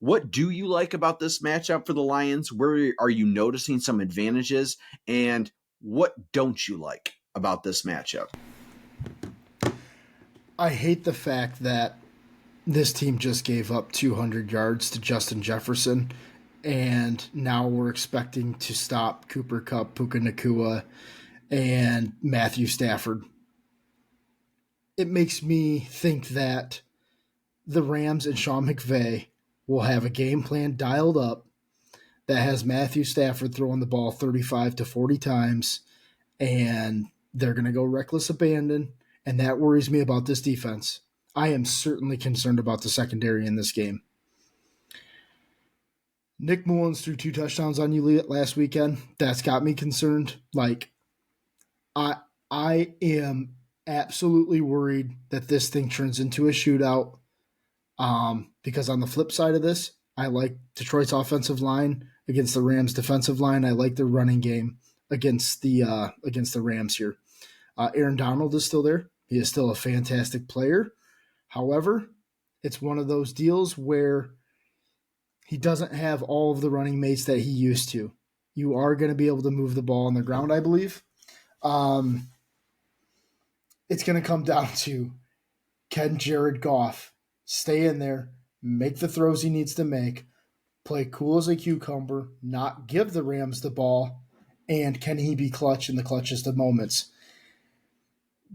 What do you like about this matchup for the Lions? Where are you noticing some advantages? And what don't you like about this matchup? I hate the fact that this team just gave up 200 yards to Justin Jefferson, and now we're expecting to stop Cooper Kupp, Puka Nakua, and Matthew Stafford. It makes me think that the Rams and Sean McVay will have a game plan dialed up that has Matthew Stafford throwing the ball 35 to 40 times, and they're going to go reckless abandon, and that worries me about this defense. I am certainly concerned about the secondary in this game. Nick Mullins threw 2 touchdowns on you last weekend. That's got me concerned. I am absolutely worried that this thing turns into a shootout. Because on the flip side of this, I like Detroit's offensive line against the Rams' defensive line. I like their running game against the Rams here. Aaron Donald is still there. He is still a fantastic player. However, it's one of those deals where he doesn't have all of the running mates that he used to. You are going to be able to move the ball on the ground, I believe. It's going to come down to, can Jared Goff stay in there, make the throws he needs to make, play cool as a cucumber, not give the Rams the ball, and can he be clutch in the clutchest of moments?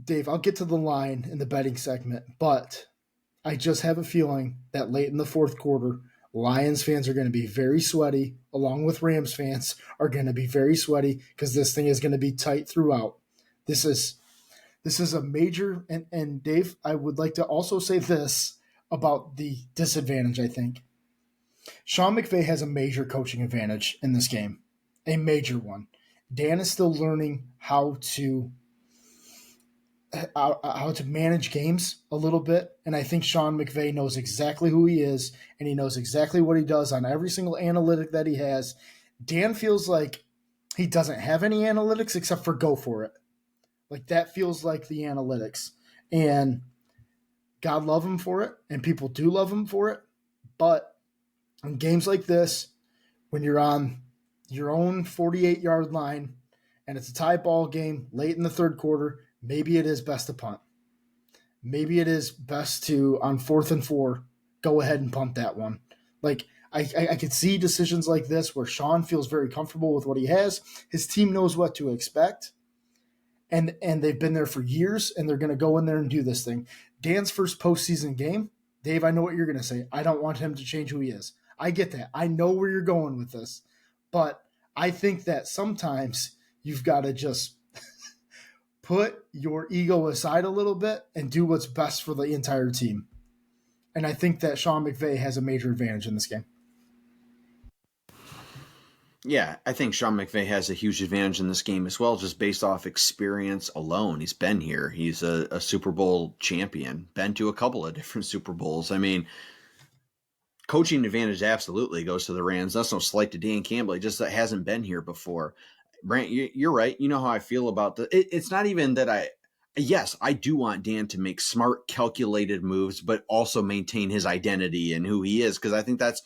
Dave, I'll get to the line in the betting segment, but I just have a feeling that late in the fourth quarter, Lions fans are going to be very sweaty, along with Rams fans are going to be very sweaty because this thing is going to be tight throughout. This is a major, and Dave, I would like to also say this about the disadvantage, I think. Sean McVay has a major coaching advantage in this game, a major one. Dan is still learning how to manage games a little bit, and I think Sean McVay knows exactly who he is, and he knows exactly what he does on every single analytic that he has. Dan feels like he doesn't have any analytics except for go for it. Like, that feels like the analytics, and God love him for it, and people do love him for it, but in games like this, when you're on your own 48-yard line and it's a tie ball game late in the third quarter, maybe it is best to punt. Maybe it is best to, on 4th and 4, go ahead and punt that one. Like, I could see decisions like this where Sean feels very comfortable with what he has. His team knows what to expect, and they've been there for years, and they're going to go in there and do this thing. Dan's first postseason game, Dave, I know what you're going to say. I don't want him to change who he is. I get that. I know where you're going with this. But I think that sometimes you've got to just put your ego aside a little bit and do what's best for the entire team. And I think that Sean McVay has a major advantage in this game. Yeah, I think Sean McVay has a huge advantage in this game as well, just based off experience alone. He's been here. He's a Super Bowl champion, been to a couple of different Super Bowls. I mean, coaching advantage absolutely goes to the Rams. That's no slight to Dan Campbell. He just hasn't been here before. Brant, you're right. You know how I feel about it's not even that yes, I do want Dan to make smart, calculated moves, but also maintain his identity and who he is, because I think that's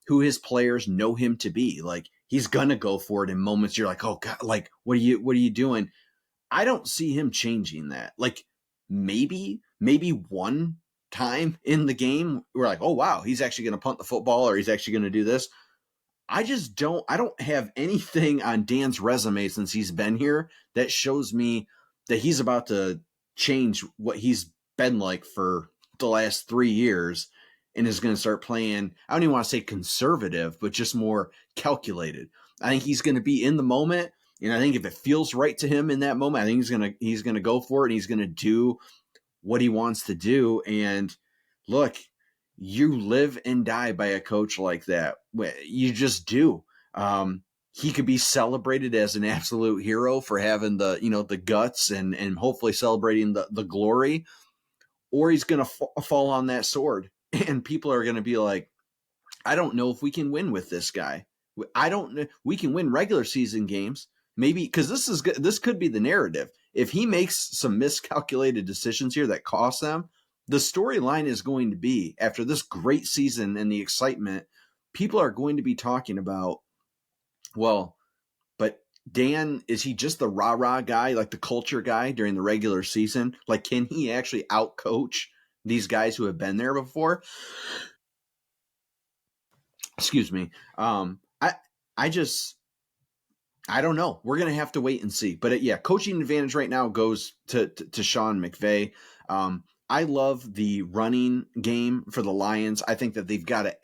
who his players know him to be. Like, he's gonna go for it in moments you're like, oh God, like, what are you doing? I don't see him changing that. Like, maybe one time in the game we're like, oh wow, he's actually going to punt the football, or he's actually going to do this. I don't have anything on Dan's resume since he's been here that shows me that he's about to change what he's been like for the last 3 years and is going to start playing, I don't even want to say conservative, but just more calculated. I think he's going to be in the moment, and I think if it feels right to him in that moment, I think he's going to go for it, and he's going to do what he wants to do. And look, you live and die by a coach like that. You just do. He could be celebrated as an absolute hero for having the guts and hopefully celebrating the glory, or he's going to fall on that sword, and people are going to be like, I don't know if we can win with this guy. I don't know. We can win regular season games, maybe, because this could be the narrative. If he makes some miscalculated decisions here that cost them, the storyline is going to be, after this great season and the excitement, people are going to be talking about, well, but Dan, is he just the rah-rah guy, like the culture guy during the regular season? Like, can he actually outcoach these guys who have been there before? Excuse me. I just, I don't know. We're going to have to wait and see. But yeah, coaching advantage right now goes to Sean McVay. I love the running game for the Lions. I think that they've got to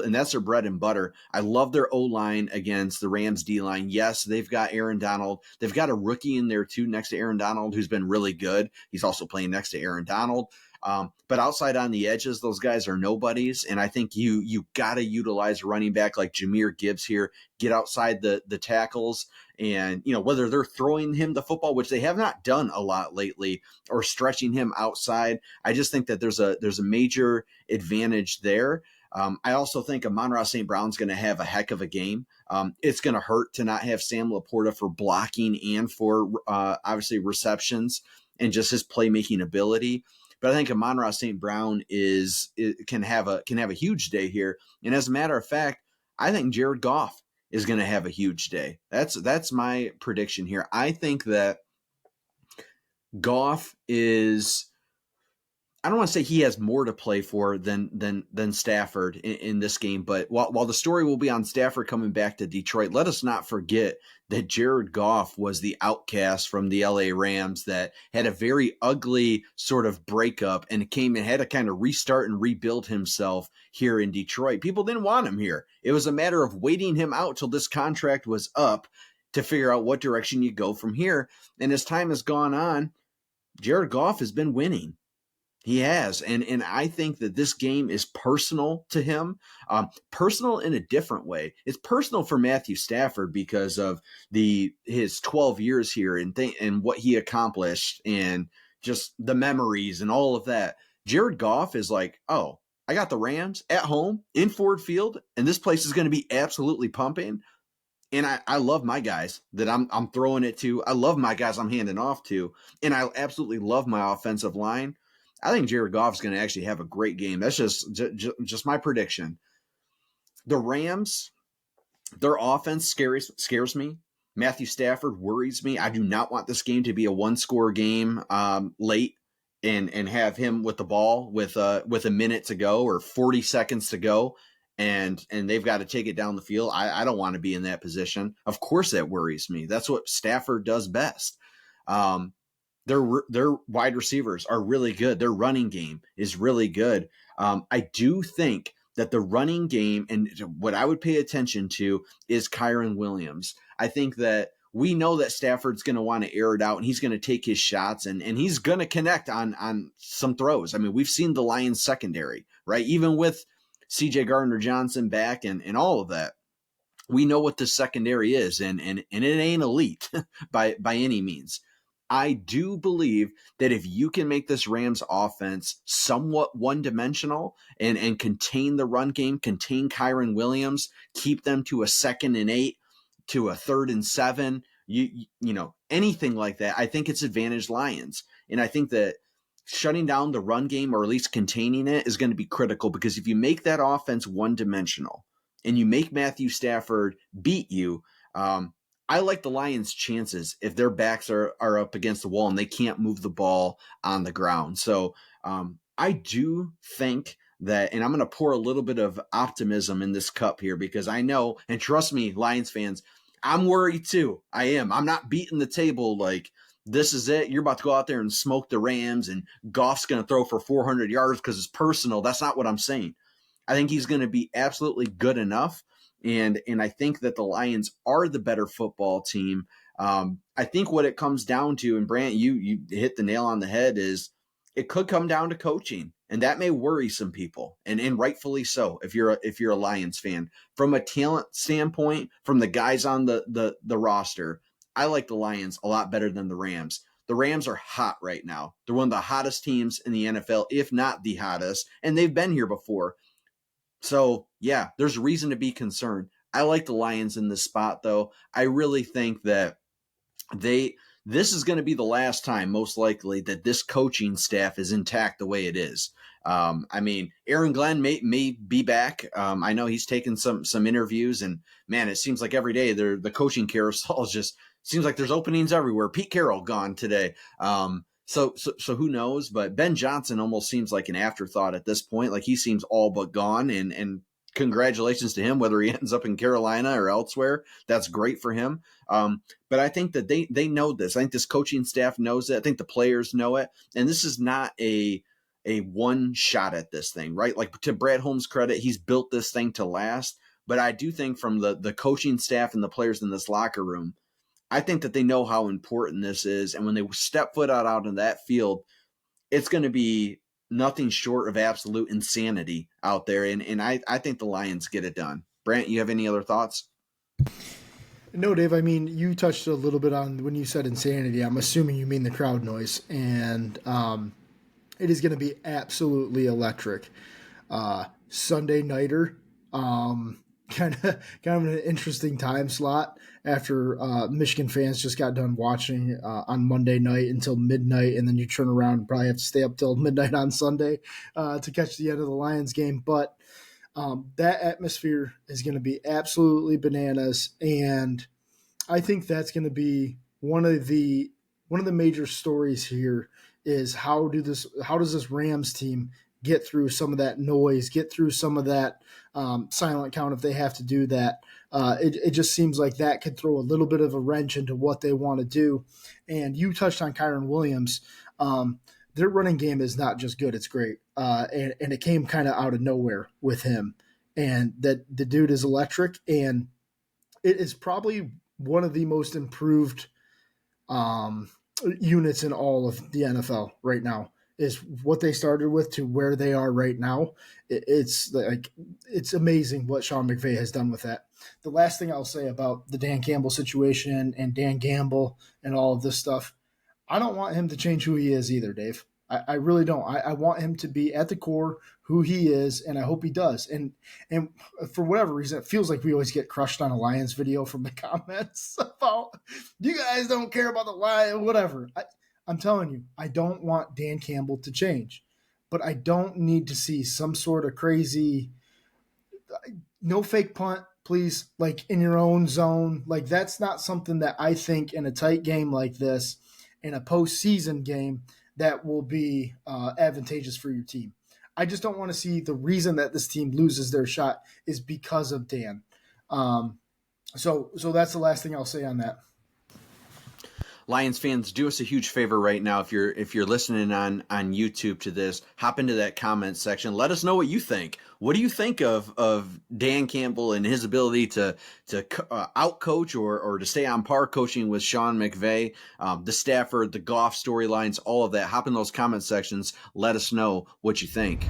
and that's their bread and butter. I love their O-line against the Rams D-line. Yes, they've got Aaron Donald. They've got a rookie in there too next to Aaron Donald who's been really good. He's also playing next to Aaron Donald. But outside on the edges, those guys are nobodies. And I think you got to utilize a running back like Jahmyr Gibbs here, get outside the tackles. And, whether they're throwing him the football, which they have not done a lot lately, or stretching him outside, I just think that there's a major advantage there. I also think Amon-Ra St. Brown's going to have a heck of a game. It's going to hurt to not have Sam Laporta for blocking and for obviously receptions and just his playmaking ability. But I think Amon-Ra St. Brown can have a huge day here. And as a matter of fact, I think Jared Goff is going to have a huge day. That's my prediction here. I think that Goff is, I don't want to say he has more to play for than Stafford in this game, but while the story will be on Stafford coming back to Detroit, let us not forget that Jared Goff was the outcast from the LA Rams that had a very ugly sort of breakup and came and had to kind of restart and rebuild himself here in Detroit. People didn't want him here. It was a matter of waiting him out till this contract was up to figure out what direction you go from here. And as time has gone on, Jared Goff has been winning. He has, and I think that this game is personal to him, personal in a different way. It's personal for Matthew Stafford because of his 12 years here and what he accomplished and just the memories and all of that. Jared Goff is like, oh, I got the Rams at home in Ford Field, and this place is going to be absolutely pumping. And I love my guys that I'm throwing it to. I love my guys I'm handing off to, and I absolutely love my offensive line. I think Jared Goff is going to actually have a great game. That's just my prediction. The Rams, their offense scares me. Matthew Stafford worries me. I do not want this game to be a one-score game late and have him with the ball with a minute to go or 40 seconds to go, and they've got to take it down the field. I don't want to be in that position. Of course, that worries me. That's what Stafford does best. Their wide receivers are really good. Their running game is really good. I do think that the running game, and what I would pay attention to, is Kyren Williams. I think that we know that Stafford's going to want to air it out, and he's going to take his shots, and he's going to connect on some throws. I mean, we've seen the Lions secondary, right? Even with C.J. Gardner-Johnson back and all of that, we know what the secondary is, and it ain't elite by any means. I do believe that if you can make this Rams offense somewhat one-dimensional and contain the run game, contain Kyren Williams, keep them to a 2nd and 8, to a 3rd and 7, you know, anything like that, I think it's advantage Lions. And I think that shutting down the run game, or at least containing it, is going to be critical, because if you make that offense one-dimensional and you make Matthew Stafford beat you, I like the Lions' chances if their backs are up against the wall and they can't move the ball on the ground. So I do think that, and I'm going to pour a little bit of optimism in this cup here, because I know, and trust me, Lions fans, I'm worried too. I am. I'm not beating the table like this is it. You're about to go out there and smoke the Rams and Goff's going to throw for 400 yards because it's personal. That's not what I'm saying. I think he's going to be absolutely good enough. And I think that the Lions are the better football team. I think what it comes down to, and Brant, you hit the nail on the head, is it could come down to coaching, and that may worry some people, and rightfully so if you're a Lions fan. From a talent standpoint, from the guys on the roster, I like the Lions a lot better than the Rams. The Rams are hot right now. They're one of the hottest teams in the NFL, if not the hottest, and they've been here before. So, yeah, there's reason to be concerned. I like the Lions in this spot, though. I really think that they this is going to be the last time, most likely, that this coaching staff is intact the way it is. I mean, Aaron Glenn may be back. I know he's taken some interviews, and man, it seems like every day the coaching carousel just seems like there's openings everywhere. Pete Carroll gone today. So who knows? But Ben Johnson almost seems like an afterthought at this point. Like he seems all but gone, and congratulations to him, whether he ends up in Carolina or elsewhere. That's great for him. But I think that they know this. I think this coaching staff knows it. I think the players know it. And this is not a one shot at this thing, right? Like, to Brad Holmes' credit, he's built this thing to last. But I do think from the coaching staff and the players in this locker room, I think that they know how important this is. And when they step foot out in that field, it's going to be nothing short of absolute insanity out there. And I think the Lions get it done. Brant, you have any other thoughts? No, Dave, I mean, you touched a little bit on when you said insanity. I'm assuming you mean the crowd noise. And it is going to be absolutely electric. Sunday nighter, kind of an interesting time slot after Michigan fans just got done watching on Monday night until midnight, and then you turn around and probably have to stay up till midnight on Sunday to catch the end of the Lions game. But that atmosphere is going to be absolutely bananas, and I think that's going to be one of the major stories here is how does this Rams team get through some of that noise, get through some of that silent count if they have to do that. It just seems like that could throw a little bit of a wrench into what they want to do. And you touched on Kyren Williams. Their running game is not just good, it's great. And it came kind of out of nowhere with him. And that the dude is electric, and it is probably one of the most improved units in all of the NFL right now. Is what they started with to where they are right now. It's amazing what Sean McVay has done with that. The last thing I'll say about the Dan Campbell situation and Dan Campbell and all of this stuff, I don't want him to change who he is either, Dave. I really don't. I want him to be at the core who he is, and I hope he does. And for whatever reason, it feels like we always get crushed on a Lions video from the comments about, you guys don't care about the Lions, whatever. I'm telling you, I don't want Dan Campbell to change, but I don't need to see some sort of crazy, no fake punt, please, like in your own zone. Like that's not something that I think in a tight game like this, in a postseason game, that will be advantageous for your team. I just don't want to see the reason that this team loses their shot is because of Dan. So that's the last thing I'll say on that. Lions fans, do us a huge favor right now. If you're listening on YouTube to this, hop into that comment section. Let us know what you think. What do you think of Dan Campbell and his ability to outcoach or to stay on par coaching with Sean McVay, the Stafford, the Goff storylines, all of that? Hop in those comment sections. Let us know what you think.